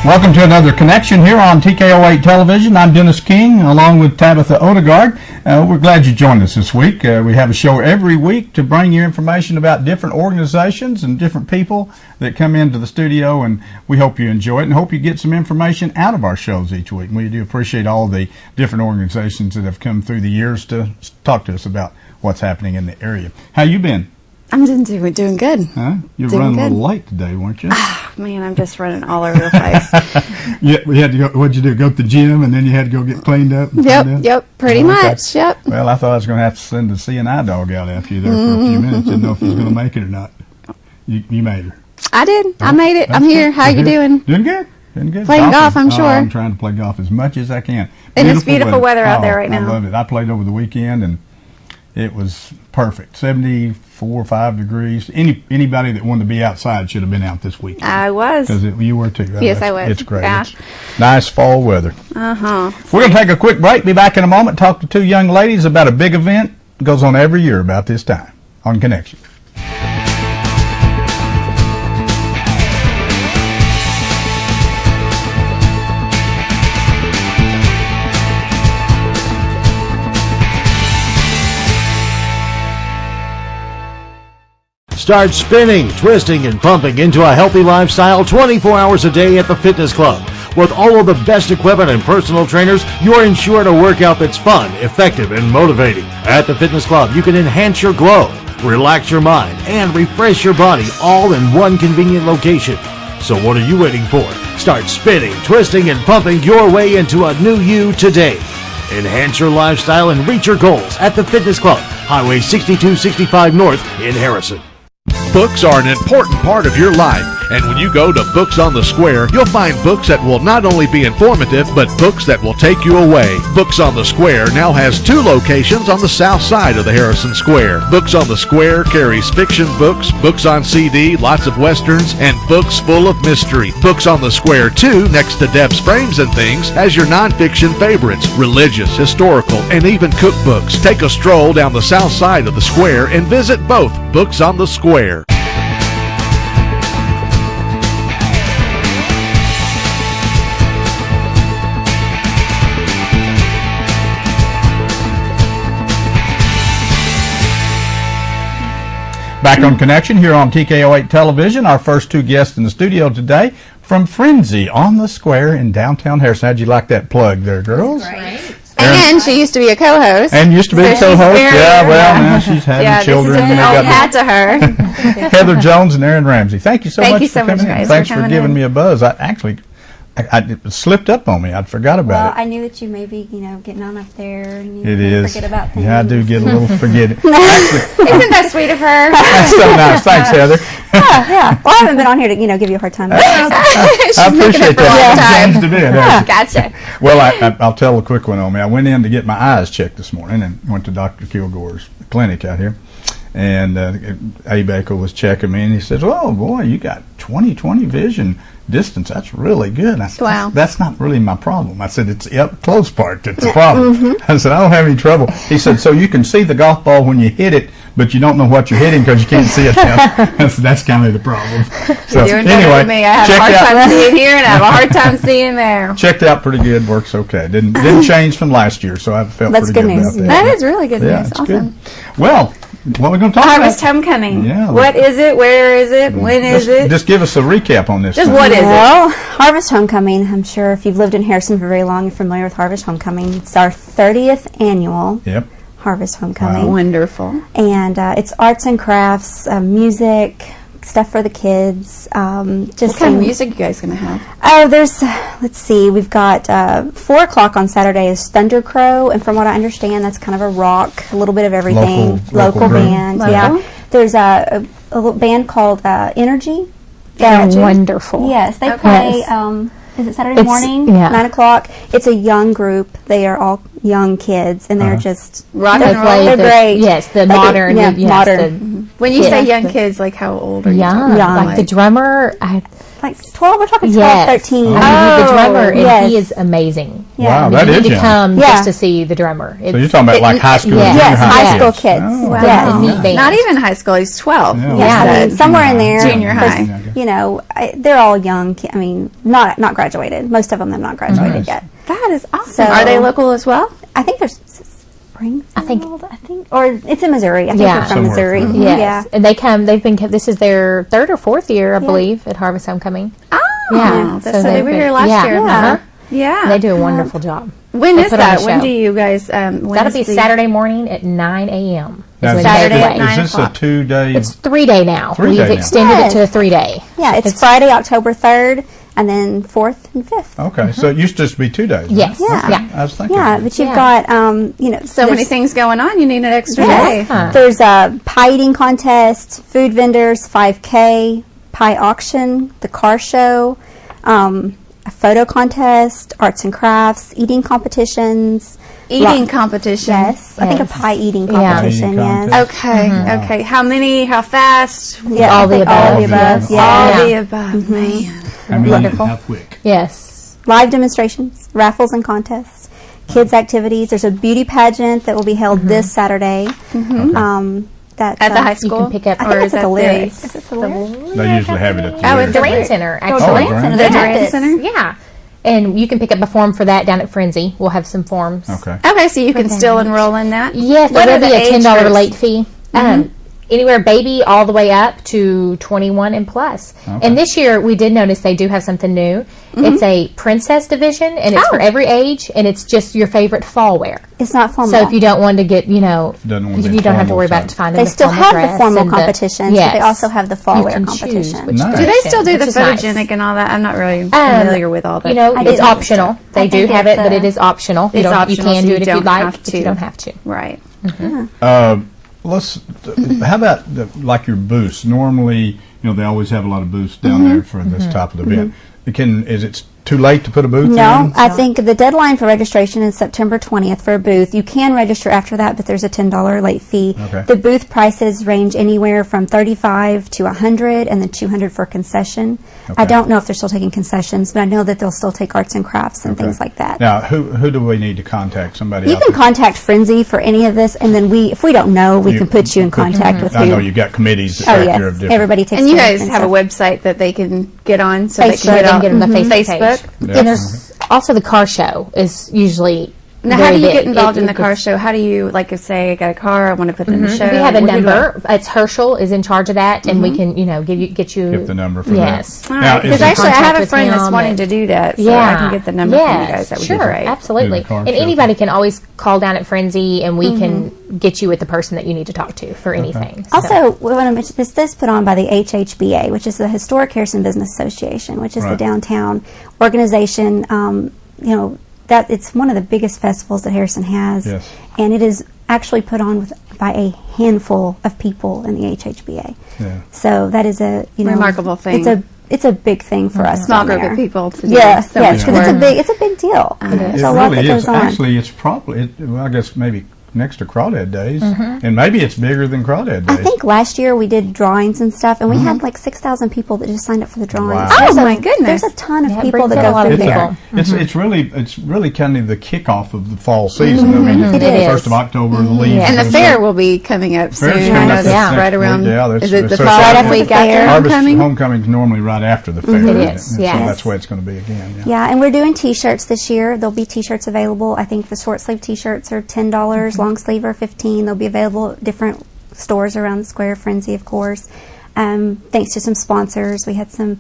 Welcome to another connection here on TKO8 Television. I'm Dennis King, along with Tabitha Odegaard. We're glad you joined us this week. We have a show every week to bring you information about different organizations and different people that come into the studio, and we hope you enjoy it and hope you get some information out of our shows each week. We do appreciate all the different organizations that have come through the years to talk to us about what's happening in the area. How you been? I'm doing good. Huh? You were running a little late today, weren't you? Man, I'm just running all over the place. Yeah, we had to go. What'd you do? Go to the gym, and then you had to go get cleaned up. Yep, pretty much. Yep. Well, I thought I was going to have to send the CNI dog out after you there for a few minutes. Didn't know if he was going to make it or not. You made her. I did. I made it. I'm here. How you doing? Doing good. Doing good. Playing golf, I'm sure. I'm trying to play golf as much as I can. And it's beautiful weather out there right now. I love it. I played over the weekend, and it was perfect. 74, 5 degrees. Anybody that wanted to be outside should have been out this weekend. I was. Because you were too. Yes, I was. It's great. Yeah. It's nice fall weather. Uh-huh. We're going to take a quick break. Be back in a moment. Talk to two young ladies about a big event. It goes on every year about this time on Connection. Start spinning, twisting, and pumping into a healthy lifestyle 24 hours a day at the Fitness Club. With all of the best equipment and personal trainers, you're ensured a workout that's fun, effective, and motivating. At the Fitness Club, you can enhance your glow, relax your mind, and refresh your body all in one convenient location. So what are you waiting for? Start spinning, twisting, and pumping your way into a new you today. Enhance your lifestyle and reach your goals at the Fitness Club, Highway 6265 North in Harrison. Books are an important part of your life, and when you go to Books on the Square, you'll find books that will not only be informative, but books that will take you away. Books on the Square now has 2 locations on the south side of the Harrison Square. Books on the Square carries fiction books, books on CD, lots of westerns, and books full of mystery. Books on the Square, too, next to Deb's Frames and Things, has your nonfiction favorites, religious, historical, and even cookbooks. Take a stroll down the south side of the square and visit both Books on the Square. Back on Connection here on TKO8 Television. Our first 2 guests in the studio today from Frenzy on the Square in downtown Harrison. How'd you like that plug there, girls? Great. And she used to be a co-host. And used to be a co-host. Yeah, well, now she's having children. This is an old hat to her. Heather Jones and Aaron Ramsey. Thank you so much for coming in. Guys, Thanks for giving me a buzz. It slipped up on me. I'd forgot about it. I knew that you may be, getting on up there and it is. forget about things. Yeah, I do get a little forgetting. Isn't that sweet of her? That's so nice. Thanks, Heather. Yeah. Well, I haven't been on here to, give you a hard time. I appreciate that. Changed a bit. Gotcha. Well, I'll tell a quick one on me. I went in to get my eyes checked this morning and went to Dr. Kilgore's clinic out here. And Abe Baker was checking me, and he says, "Oh boy, you got 20/20 vision distance. That's really good." And I said, "Wow, that's not really my problem." I said, "It's the up close part that's the problem." I said, "I don't have any trouble." He said, "So you can see the golf ball when you hit it, but you don't know what you're hitting because you can't see it now." That's kind of the problem. So anyway, me. I have a hard time seeing here, and I have a hard time seeing there. Checked out pretty good. Works okay. Didn't change from last year, so I felt pretty good about that. That is really good news. It's Awesome. Good. Well, what are we going to talk about? Harvest Homecoming. Yeah. What is it? Where is it? When is it? Just give us a recap on this. What is it? Well, Harvest Homecoming, I'm sure if you've lived in Harrison for very long, you're familiar with Harvest Homecoming. It's our 30th annual Harvest Homecoming. Wow. Wonderful. And it's arts and crafts, music, stuff for the kids. What kind of music you guys going to have? Oh, let's see, we've got 4 o'clock on Saturday is Thunder Crow, and from what I understand, that's kind of a rock, a little bit of everything. Local band. Local. Yeah. There's a little band called Energy. They're wonderful. Yes, they play, is it Saturday morning? Yeah. 9 o'clock. It's a young group. They are all young kids, and they're just rock and roll. They're great. Yes, the like modern. modern. When you say young kids, like how old are you? Young. Young. Like the drummer, like 12. We're talking 12, Yes. 13. The drummer, and yes. he is amazing. Yeah. Wow, that you is need to young. come Yeah. just to see the drummer. So you're talking about like high school, yes, junior Yes, high school kids. kids. Oh, Wow. Yes. A neat band. Not even high school. He's 12. Yeah. Yeah, I mean, somewhere in there. Junior high. There's, you know, they're all young. I mean, not graduated. Most of them have not graduated Nice. yet. That is awesome. So- Are they local as well? I think there's Springfield. I think- or it's in Missouri. I think Yeah. they're from Somewhere Missouri. from- Yes. Yeah. And this is their 3rd or 4th year, I believe, at Harvest Homecoming. Oh, Yeah. so So they they've were been- here last yeah. year. Uh-huh. Huh? Yeah. They do a wonderful job. When They is put on a that? When show. do you guys? When That'll is be the- Saturday morning at 9 a.m. Now, is when Saturday they at play. 9 Is this a o'clock. 2-day? It's 3-day now. 3-day We've now. extended Yes. it to a 3-day. Yeah, it's Friday, October 3rd, and then 4th and 5th. Okay, so it used to just be 2 days. right? Yes. Yeah. Yeah. I was thinking. Yeah, but you've Yeah. got, you know, So many there's- things going on. You need an extra Yes. day. Huh. There's a pie eating contest, food vendors, 5K, pie auction, the car show, a photo contest, arts and crafts, eating competitions. Eating competition. Yes, I think a Yes. pie eating Yeah. competition. Eating Yes. contest. Okay. Okay. How many? How fast? Yeah, All I the think all the above. above. Yes. Yeah. All Yeah. the above. Man. I mean, Wonderful. how quick? Yes. Live demonstrations, raffles and contests, kids activities. There's a beauty pageant that will be held this Saturday. That At the high You school. can pick up. I think Or it's is at that the the- Lyrics. Is it the Lyrics? They usually have it at the Oh, Lyrics. at Durant Center, Oh, actually. Durant Durant Center. The They have Durant it. Center. Yeah. And you can pick up a form for that down at Frenzy. We'll have some forms. Okay. Okay, so you can still enroll in that. Yes, What there are will be the a age $10 groups? late fee. Anywhere baby all the way up to 21 and plus. Okay. And this year we did notice they do have something new. It's a princess division, and it's for every age, and it's just your favorite fall wear. It's not formal. So if you don't want to get, Doesn't want to be you don't have to formal, worry about so- finding they the still formal have dress the formal and competitions, yes. but they also have the fall You wear can choose competition. which Nice. Do they still do which the is nice. photogenic and all that? I'm not really familiar with all that. You know, I it's didn't- optional. They I do think have it, it's, but it is optional. it's You optional, can so do you it if don't you'd like, have but to. you don't have to. Right. How about like your booths? Normally, they always have a lot of booths down there for this type of event. Is it too late to put a booth No, in? I think the deadline for registration is September 20th for a booth. You can register after that, but there's a $10 late fee. Okay. The booth prices range anywhere from $35 to $100, and then $200 for concession. Okay. I don't know if they're still taking concessions, but I know that they'll still take arts and crafts and things like that. Now, who do we need to contact? Somebody You out can there? contact Frenzy for any of this, and then if we don't know, we can put you in contact with I know who. you've got committees Oh that yes, of different. everybody takes. And you turns guys and have a stuff. website that they can get on, so Facebook. they Sure, can they get can on get on the Facebook Facebook. page. Yeah. And there's also the car show is usually Now, how very do you big. get involved in the It- car show? How do you, like, if say I got a car, I want to put it in the show? We have a What do you do? number. It's Herschel is in charge of that, and we can, get you Give the number for yes. that. All Now, right, is because it- actually I have contact a with friend that's him wanting and- to do that, so Yeah, I can get the number from you guys. That would sure, be great. absolutely. Do the car And show. anybody can always call down at Frenzy, and we can get you with the person that you need to talk to for anything. So- Also, we want to mention this put on by the HHBA, which is the Historic Harrison Business Association, which is the Right. downtown organization. That it's one of the biggest festivals that Harrison has, Yes. and it is actually put on by a handful of people in the HHBA. Yeah. So that is a Remarkable thing. It's a big thing for us. Small down group there. of people to do Yes, so yes, much because work. it's a big deal. There's It a lot really that is. goes on. Actually, it's probably, I guess maybe next to Crawdad Days, and maybe it's bigger than Crawdad I Days. think last year we did drawings and stuff, and we had like 6,000 people that just signed up for the drawings. Wow. There's Oh, a- my goodness. There's a ton of Yeah, it people brings that in a go lot of through people. there. It's really kind of the kickoff of the fall season. I mean, It the is. 1st of October, the leaves. And the goes fair up. will be coming up soon. Fair's I coming know up that's next right week. around. Yeah, that's- is it the so- following Right after week the after fair. Harvest homecoming? Homecoming's normally right after the fair. It isn't is, So yes. that's where it's going to be again. Yeah. Yeah, and we're doing T-shirts this year. There'll be T-shirts available. I think the short sleeve T-shirts are $10, long sleeve are $15. They'll be available at different stores around the square. Frenzy, of course. Thanks to some sponsors, we had some.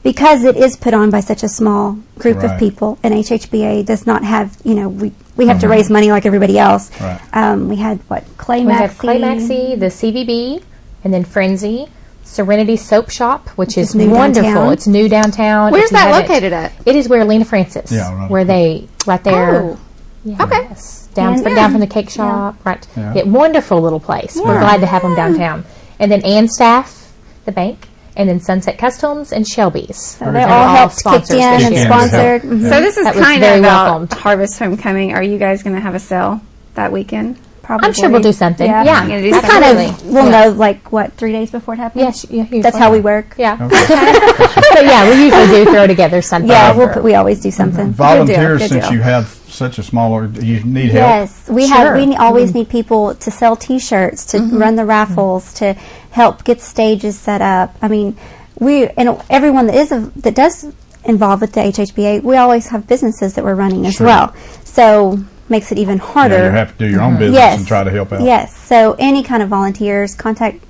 Because it is put on by such a small group Right. of people, and HHBA does not have, we have to raise money like everybody else. Right. We had Clay we Maxey. have Clay Maxey, the CVB, and then Frenzy, Serenity Soap Shop, which is new wonderful. downtown. It's new downtown. Where's If you that haven't- located at? It is where Lena Francis. Yeah, right. Where they right there. Oh. Yes. Okay. Down from the cake shop. Right. Yeah. Yeah, wonderful little place. We're glad to have them downtown. And then Ann Staff, the bank, and then Sunset Customs and Shelby's. So they all helped kicked in this and year. sponsored. Yeah. Mhm. So this is That was kind very of about welcomed. Harvest Homecoming. Are you guys going to have a sale that weekend? Probably. I'm sure we'll do something. Yeah, I'm gonna do I kind absolutely. of will know, like, what, 3 days before it happens? Yes, yeah, usually. That's how we work. Yeah. But yeah, we usually do throw together something. Yeah, we always do something. Volunteers, Good since deal. you have such a small, you need help. Yes, we Sure. always need people to sell T-shirts, to run the raffles, to help get stages set up. I mean, and everyone that does involve with the HHBA, we always have businesses that we're running as Sure. well. So makes it even harder. Yeah, you have to do your own business Yes. and try to help out. Yes. So any kind of volunteers, contact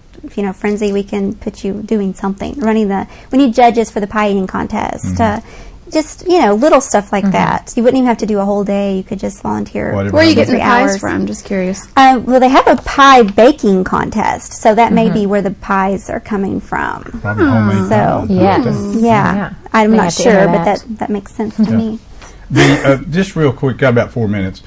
Frenzy. We can put you doing something. We need judges for the pie eating contest. Just little stuff like that. You wouldn't even have to do a whole day. You could just volunteer. Whatever. Where are you Three getting the pies hours. from? Just curious. Well, they have a pie baking contest, so that may be where the pies are coming from. Probably homemade So- pie. Yes. Yeah, Yeah. I'm We not have to sure, enter but that. that makes sense to me. Just real quick, got about 4 minutes.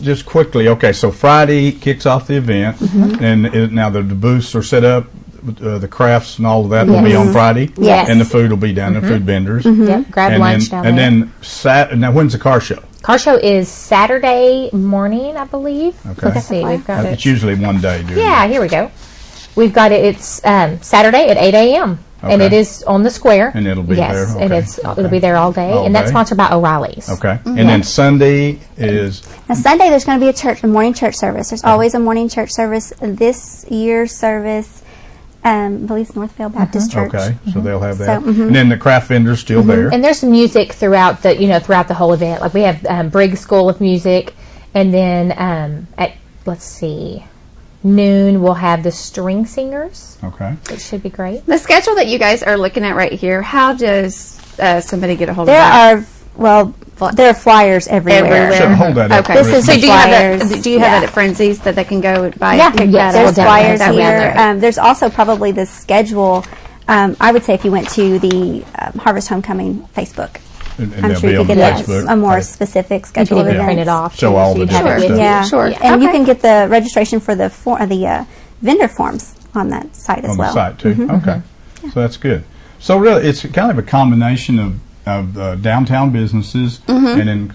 Just quickly, okay, so Friday kicks off the event, and now the booths are set up. The crafts and all of that will be on Friday. Yes. And the food will be down the food vendors. Yep, grab And lunch then, down and there. then now when's the car show? Car show is Saturday morning, I believe. Okay. Let's see, we've got It's it. usually one day. During Yeah, here we go. We've got it. It's Saturday at 8 a.m. and Okay. it is on the square. And it'll be yes, there, and okay. it'll be there all day, All and that's day. sponsored by O'Reilly's. Okay. And then Sunday is Now Sunday there's going to be a morning church service. There's always a morning church service. This year's service, I believe it's Northvale Baptist Church. okay, so they'll have that. So, And then the craft vendors still there. And there's some music throughout the whole event. Like we have Briggs School of Music, and then at let's see, noon we'll have the string singers. Okay. It should be great. The schedule that you guys are looking at right here, how does somebody get a hold There of that? there are flyers everywhere. Everywhere. Should hold that up. Okay. This is So the do you have flyers. that? Do you have Yeah. that at Frenzy's that they can go buy? Yeah, pick yes, that there's up? we'll flyers That way here. there. There's also probably the schedule. I would say if you went to the Harvest Homecoming Facebook, And I'm they'll sure be you on could get Facebook. a more Okay. specific You schedule can of even print it events. off. Show too, all so the you'd have different it with stuff. you. Yeah, Sure. And you Okay. can get the registration for the vendor forms on that site as On well. the site too. Okay. So that's good. So really, it's kind of a combination of downtown businesses, and then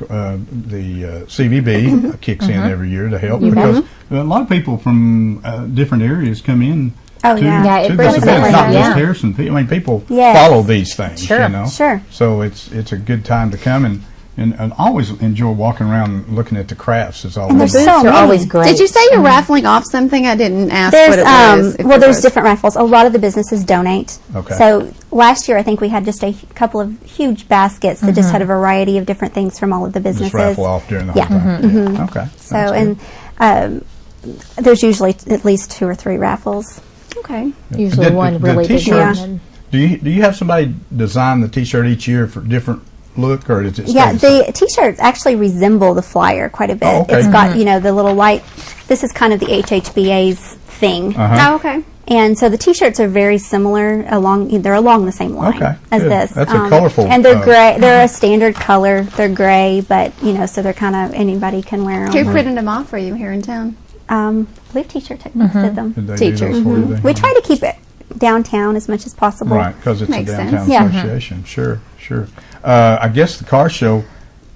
the CVB kicks in every year to help because a lot of people from different areas come in. Oh, to, yeah. Yeah, it to brings this event. It's them not in, just yeah. Harrison. I mean, people Yes. follow these things. Sure. You know? Sure. So it's a good time to come and always enjoy walking around and looking at the crafts. It's always there's Booths so are many. always great. Did you say you're raffling off something? I didn't ask There's what it was. if it there's was. different raffles. A lot of the businesses donate. Okay. So last year I think we had just a couple of huge baskets that just had a variety of different things from all of the businesses. just raffle off during the Yeah. whole time. Yeah. Okay. So That's good. and there's usually at least 2 or 3 raffles. Okay. Usually The- one the really big t-shirts, one. Do you have somebody design the T-shirt each year for different look, or is it? Yeah, stay the the T-shirts actually resemble the flyer quite a bit. Oh, okay. It's got the little white. This is kind of the HHBA's thing. Uh-huh. Oh, okay. And so the T-shirts are very similar they're along the same line Okay, as good. this. That's a colorful, and they're gray. They're a standard color. They're gray, but so they're kind of anybody can wear them. Who printed them off for you here in town? I believe T-shirt Techniques did them. Did they do Teachers. those for you? We try to keep it downtown as much as possible. Right, because it's Makes a sense. downtown Yeah. association. Sure. I guess the car show,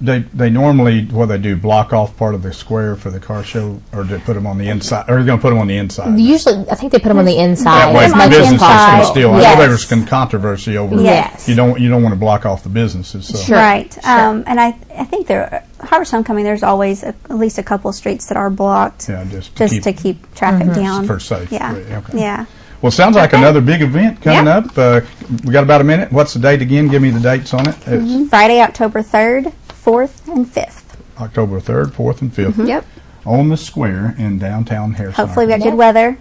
they normally they do block off part of the square for the car show, or they put them on the inside, or are you going to put them on the inside? Usually, I think they put them on the inside. That way, as the much as businesses can possible. still. I know Yes. there was some controversy over. Yes. You don't want to block off the businesses. So. Sure. Right. And I think Harvest Homecoming, there's always at least a couple of streets that are blocked. Yeah, just to keep traffic down. for safe. Yeah. Okay. Yeah. Well, sounds like another big event coming up. We got about a minute. What's the date again? Give me the dates on it. It's Friday, October 3rd, 4th, and 5th. October 3rd, 4th, and 5th. Yep. On the square in downtown Harrison. Hopefully we got Arkansas. good weather.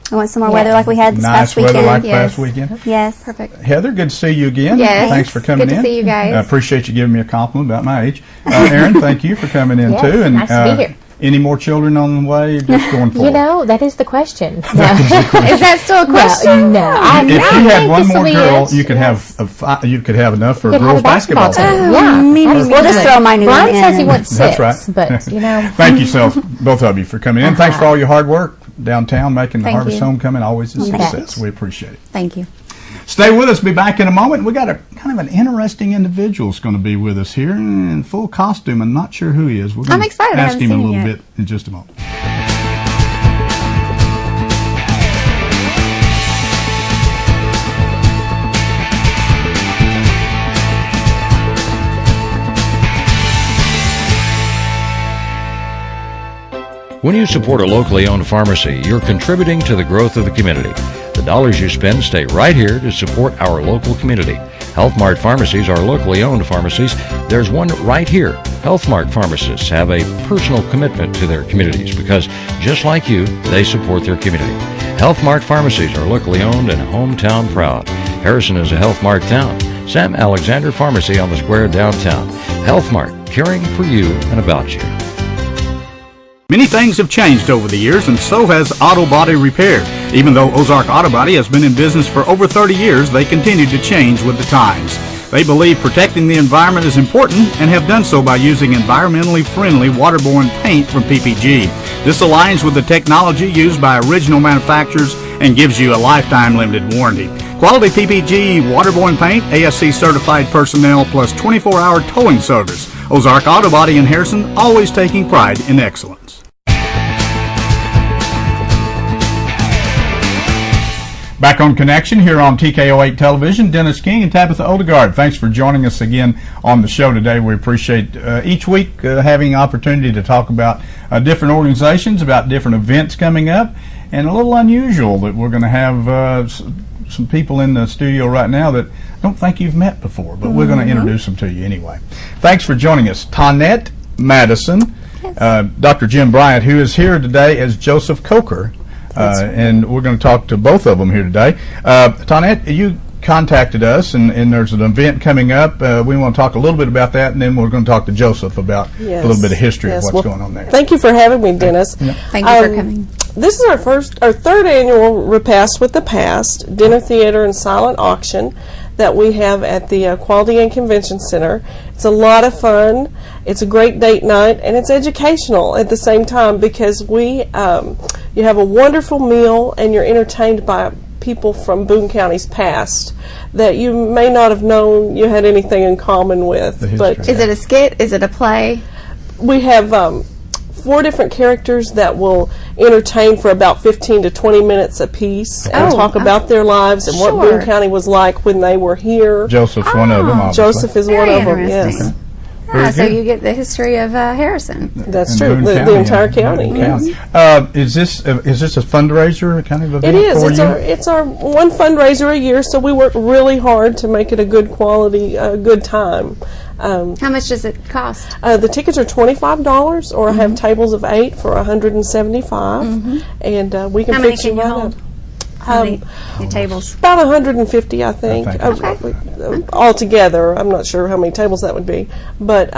We want some more weather like we had this Nice past weather weekend. like Yes. last weekend. Yes. Perfect. Heather, good to see you again. Yes. Thanks for coming Good to in. see you guys. I appreciate you giving me a compliment about my age. Aaron, thank you for coming in Yes, too. And nice to be here. Any more children on the way? Or just going forward. That is the question. No. Is that still a question? No, I If I you think had one this will more be girl, it. you could Yes. have enough for a Could have girls a basketball team. team. Yeah, We'll just throw my new Brian one in. says he wants 6, That's right. but Thank you, both of you, for coming in. Thanks for all your hard work downtown, making the Thank Harvest you. Homecoming always a You bet. success. We appreciate it. Thank you. Stay with us. Be back in a moment. We got a kind of an interesting individual is going to be with us here in full costume. I'm not sure who he is. We're I'm going excited. to I ask haven't him a seen him little yet. bit in just a moment. When you support a locally owned pharmacy, you're contributing to the growth of the community. The dollars you spend stay right here to support our local community. Health Mart pharmacies are locally owned pharmacies. There's one right here. Health Mart pharmacists have a personal commitment to their communities because, just like you, they support their community. Health Mart pharmacies are locally owned and hometown proud. Harrison is a Health Mart town. Sam Alexander Pharmacy on the square downtown. Health Mart, caring for you and about you. Many things have changed over the years, and so has auto body repair. Even though Ozark Auto Body has been in business for over 30 years, they continue to change with the times. They believe protecting the environment is important and have done so by using environmentally friendly waterborne paint from PPG. This aligns with the technology used by original manufacturers and gives you a lifetime limited warranty. Quality PPG waterborne paint, ASC certified personnel, plus 24-hour towing service. Ozark Auto Body in Harrison, always taking pride in excellence. Back on Connection here on TKO8 Television, Dennis King and Tabitha Odegaard. Thanks for joining us again on the show today. We appreciate each week having opportunity to talk about different organizations, about different events coming up, and a little unusual that we're going to have some people in the studio right now that I don't think you've met before, but we're going to introduce them to you anyway. Thanks for joining us. Tonette Madison, Dr. Jim Bryant, who is here today as Joseph Coker. And we're going to talk to both of them here today. Tonette, you contacted us, and there's an event coming up. We want to talk a little bit about that, and then we're going to talk to Joseph about a little bit of history of what's going on there. Thank you for having me, Dennis. Thank you for coming. This is our third annual Repast with the Past dinner theater and silent auction that we have at the Quality and Convention Center. It's a lot of fun. It's a great date night, and it's educational at the same time because you have a wonderful meal and you're entertained by people from Boone County's past that you may not have known you had anything in common with. But Is it a skit? Is it a play? we have 4 different characters that will entertain for about 15 to 20 minutes apiece and talk about their lives and what Boone County was like when they were here. Joseph's one of them, obviously. Joseph is one of them, yes. So you get the history of Harrison. That's true. The entire county. Yes. Is this a fundraiser kind of event? It is. For It's our one fundraiser a year, so we work really hard to make it a good quality, good time. How much does it cost? The tickets are $25, or I have tables of 8 for $175, and we can How many fix can you right hold? up. How many tables? About 150, I think. Altogether, I'm not sure how many tables that would be, but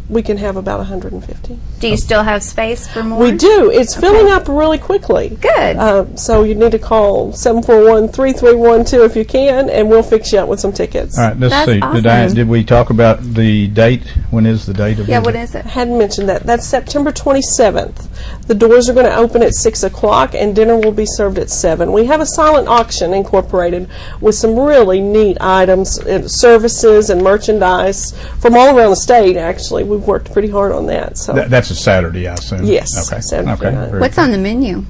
we can have about 150. Do you still have space for more? We do. It's filling up really quickly. Good. So you need to call 741-3312 if you can, and we'll fix you up with some tickets. All right, let's That's see. awesome. Did we talk about the date? When is the date of Yeah, the what event? is it? I hadn't mentioned that. That's September 27th. The doors are going to open at 6 o'clock, and dinner will be served at 7. We have a silent auction incorporated with some really neat items, and services, and merchandise from all around the state, actually. We've worked pretty hard on that. So That's a Saturday, I assume. Yes, Okay. Saturday night. very What's on the menu?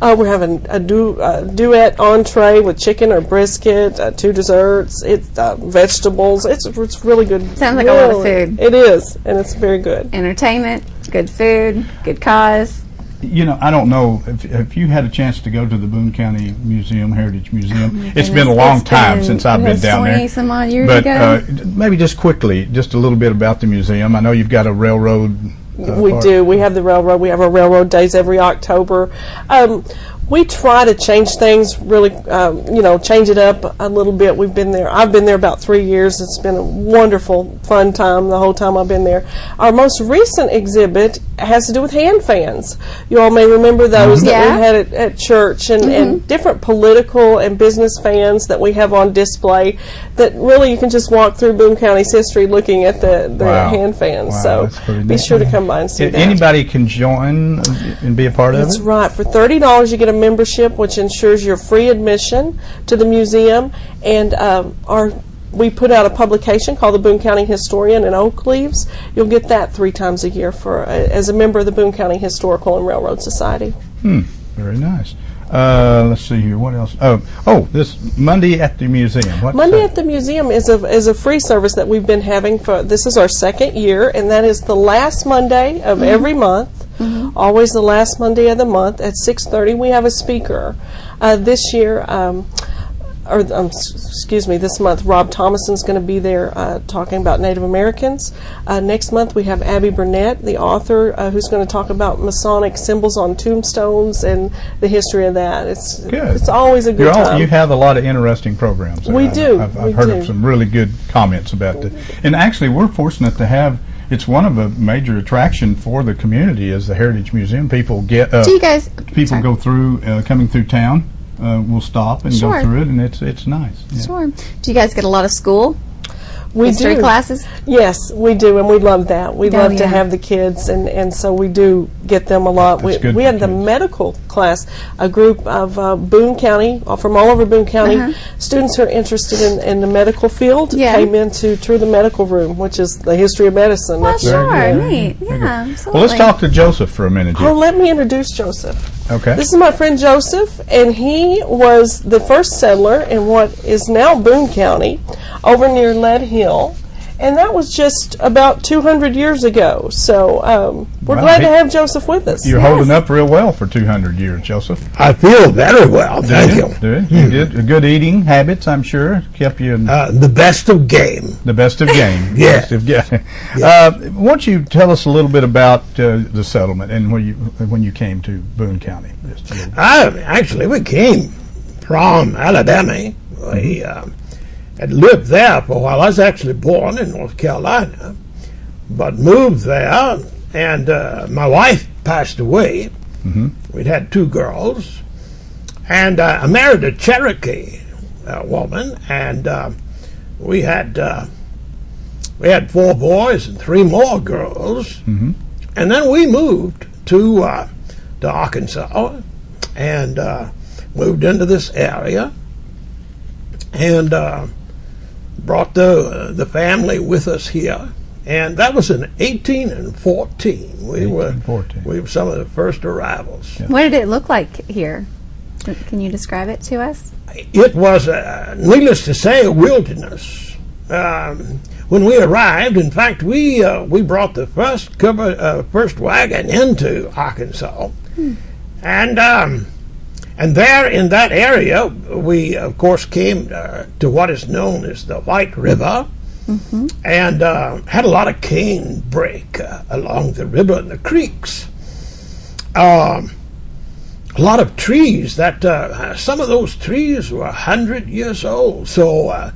we're having a duet entree with chicken or brisket, 2 desserts, it's vegetables. It's really good. Sounds like a lot of food. It is, and it's very good. Entertainment, good food, good cause. You know, I don't know if you had a chance to go to the Boone County Heritage Museum. It's been a long time since I've been down there. 20 some odd years But ago. maybe just quickly, just a little bit about the museum. I know you've got a railroad. We part. do. We have the railroad. We have our railroad days every October. We try to change things, really, change it up a little bit. We've been there. I've been there about 3 years. It's been a wonderful, fun time the whole time I've been there. Our most recent exhibit has to do with hand fans. You all may remember those that Yeah. we had at church, and different political and business fans that we have on display that really you can just walk through Boone County's history looking at the Wow. hand fans. Wow, So that's pretty be neat. sure to come by and see that. Anybody can join and be a part of That's it? right. For $30, you get a a membership which ensures your free admission to the museum, and we put out a publication called the Boone County Historian in Oak Leaves. You'll get that 3 times a year as a member of the Boone County Historical and Railroad Society. Very nice. Let's see here. What else? Oh, this Monday at the museum. What's Monday that? at the Museum is a free service that we've been having this is our 2nd year, and that is the last Monday of every month. Always the last Monday of the month at 6:30. We have a speaker. This year, this month, Rob Thomason's going to be there talking about Native Americans. Next month, we have Abby Burnett, the author, who's going to talk about Masonic symbols on tombstones and the history of that. It's always a good time. You have a lot of interesting programs. We do. I've heard of some really good comments about that. And actually, we're fortunate to have. It's one of the major attraction for the community is the Heritage Museum. People get. Do you guys? People go through coming through town. We'll stop and Sure. go through it, and it's nice. Yeah. Sure. Do you guys get a lot of school history do. classes? Yes, we do, and we love that. We love to yeah. have the kids, and so we do get them a lot. That's good We for had the kids. medical class, a group of Boone County, from all over Boone County, students who are interested in the medical field Yeah. came into the medical room, which is the history of medicine. Well, That's- sure. Neat. Yeah, absolutely. Well, let's talk to Joseph for a minute here. Oh, let me introduce Joseph. Okay. This is my friend Joseph, and he was the first settler in what is now Boone County, over near Lead Hill. And that was just about 200 years ago. So we're Well, glad to have Joseph with us. You're holding up real well for 200 years, Joseph. I feel very well, thank you. Do you did good eating habits, I'm sure, kept you in The best of game. the best of game. Yeah. Best of game. Why don't you tell us a little bit about the settlement and when you came to Boone County? Just a little. We came from Alabama. We had lived there for a while. I was actually born in North Carolina, but moved there, and my wife passed away. We'd had 2 girls, and I married a Cherokee woman, and we had 4 boys and 3 more girls, and then we moved to Arkansas, and moved into this area, and brought the family with us here, and that was in 1814. We were some of the first arrivals. What did it look like here? Can you describe it to us? It was, needless to say, a wilderness. When we arrived, in fact, we brought the first wagon into Arkansas, and there in that area, we of course came to what is known as the White River, and had a lot of cane brake along the river and the creeks. A lot of trees that some of those trees were 100 years old, so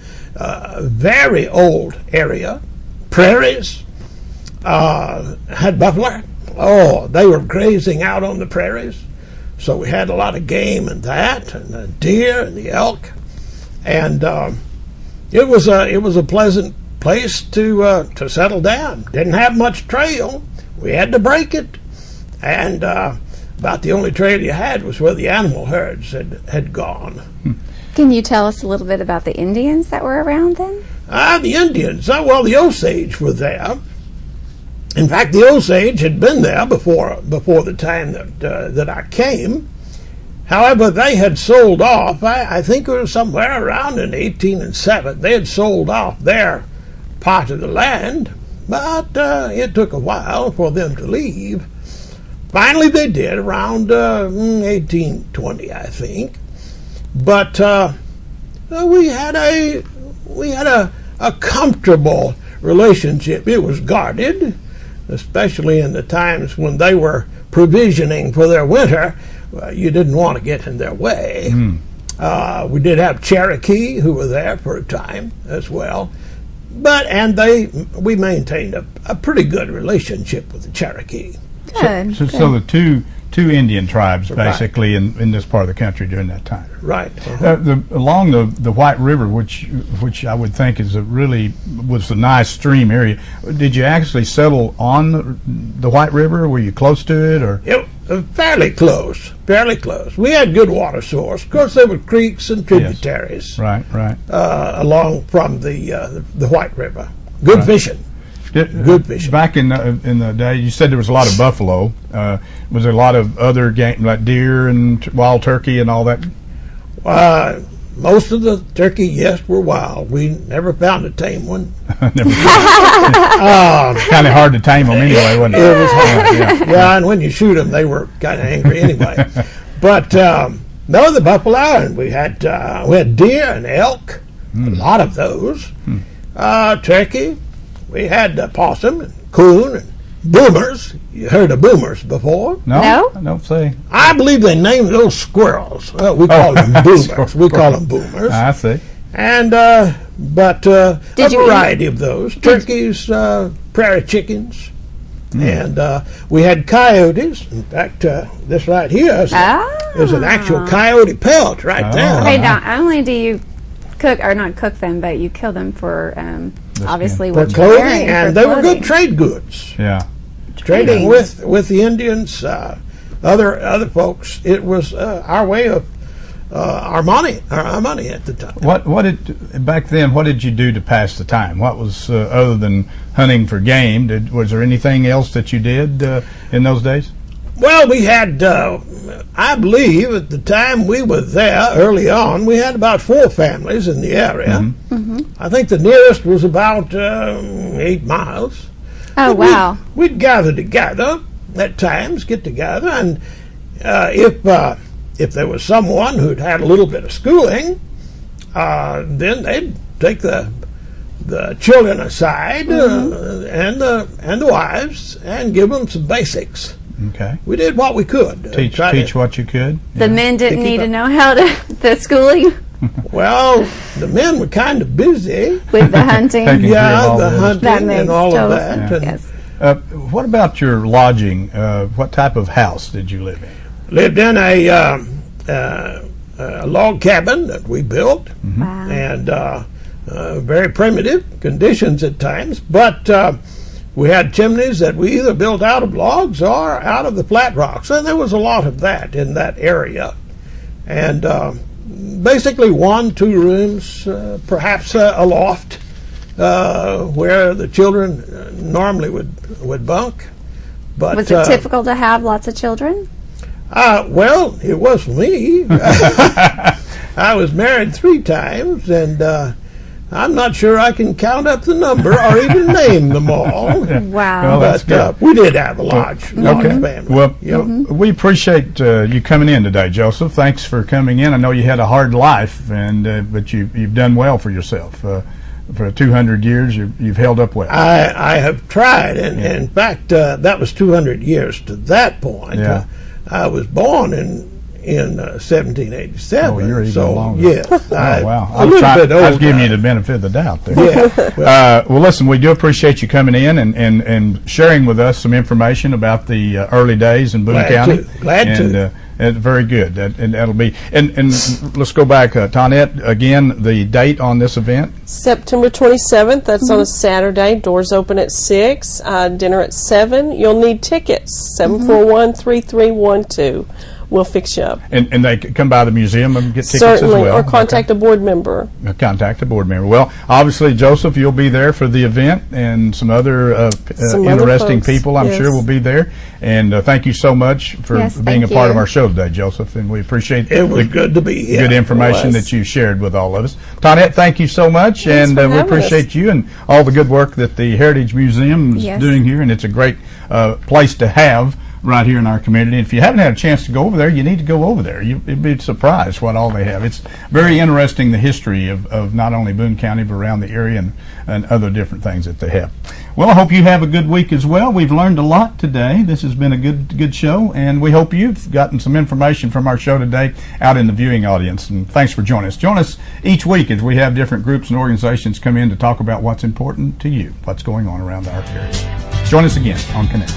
very old area. Prairies, had buffalo. Oh, they were grazing out on the prairies. So we had a lot of game and that, and the deer and the elk, and it was a pleasant place to settle down. Didn't have much trail. We had to break it, and about the only trail you had was where the animal herds had gone. Can you tell us a little bit about the Indians that were around then? The Indians, the Osage were there. In fact, the Osage had been there before the time that I came. However, they had sold off. I think it was somewhere around in 1807. They had sold off their part of the land, but it took a while for them to leave. Finally, they did around 1820, I think. But we had a comfortable relationship. It was guarded, especially in the times when they were provisioning for their winter. You didn't want to get in their way. We did have Cherokee who were there for a time as well, we maintained a pretty good relationship with the Cherokee. Good. So the two Indian tribes Right. basically in this part of the country during that time. Right. Along the White River, which I would think is was a nice stream area. Did you actually settle on the White River? Were you close to it, or? Fairly close. Fairly close. We had good water source. Of course, there were creeks and tributaries Right. along from the White River. Good fishing. Good fishing. Back in the day, you said there was a lot of buffalo. Was there a lot of other game like deer and wild turkey and all that? Most of the turkey, yes, were wild. We never found a tame one. Kind of hard to tame them anyway, wasn't it? It was hard. Yeah, and when you shoot them, they were kind of angry anyway. But no, the buffalo, and we had deer and elk, a lot of those. Turkey, we had possum and coon and boomers. You heard of boomers before? No, I don't say. I believe they named those squirrels. Well, we call them boomers. We call them boomers. I see. And but a variety of those turkeys, prairie chickens, and we had coyotes. In fact, this right here is an actual coyote pelt right there. Okay, not only do you cook or not cook them, but you kill them for obviously For what you're clothing, wearing. and for they were clothing. good trade goods. Yeah. Trading with the Indians, other folks. It was our way of our money at the time. What did back then? What did you do to pass the time? What was other than hunting for game? Was there anything else that you did in those days? Well, we had, I believe, at the time we were there early on, we had about 4 families in the area. I think the nearest was about 8 miles. Oh, But wow. We'd gather together at times, get together, and if there was someone who'd had a little bit of schooling, then they'd take the children aside and the wives and give them some basics. Okay. We did what we could. Teach what you could. The men didn't keep need to up. know how to the schooling Well, the men were kind of busy. with the hunting. Taking care of all The this. hunting That makes and all of total that. sense. And Yes. What about your lodging? What type of house did you live in? lived in a log cabin that we built, Wow. and very primitive conditions at times, but we had chimneys that we either built out of logs or out of the flat rocks, and there was a lot of that in that area. And basically 1-2 rooms, perhaps a loft where the children normally would bunk. But Was it typical to have lots of children? well, it was for me. I was married 3 times, and I'm not sure I can count up the number or even name them all. Wow. Well, that's But we did have a large family. Well, Yep. we appreciate you coming in today, Joseph. Thanks for coming in. I know you had a hard life, and but you've done well for yourself. For 200 years, you've held up well. I have tried, and in fact, that was 200 years to that point. Yeah. I was born in 1787. Oh, you're even so longer. yes, Oh, wow. a little bit I was older. giving you the benefit of the doubt there. Yeah. Well, listen, we do appreciate you coming in and sharing with us some information about the early days in Boone Glad County. to. Glad to. And very good. And that'll be. And let's go back, Tonette, again, the date on this event. September 27th, that's on a Saturday. Doors open at 6, dinner at 7. You'll need tickets, 741-3312. We'll fix you up. And they can come by the museum and get tickets Certainly, as well. or contact a board member. Contact a board member. Well, obviously, Joseph, you'll be there for the event, and some other Some other interesting folks, people, I'm yes. sure, will be there. And thank you so much for Yes, being a thank part of you. our show today, Joseph. And we appreciate It was the good to be here. good information It was. that you shared with all of us. Tonette, thank you so much, Thanks and for we having appreciate you and all the good work that the Heritage Museum is Yes. doing here. And it's a great place to have right here in our community. If you haven't had a chance to go over there, you need to go over there. You'd be surprised what all they have. It's very interesting, the history of not only Boone County, but around the area and other different things that they have. Well, I hope you have a good week as well. We've learned a lot today. This has been a good show, and we hope you've gotten some information from our show today out in the viewing audience. And thanks for joining us. Join us each week as we have different groups and organizations come in to talk about what's important to you, what's going on around our area. Join us again on Connect.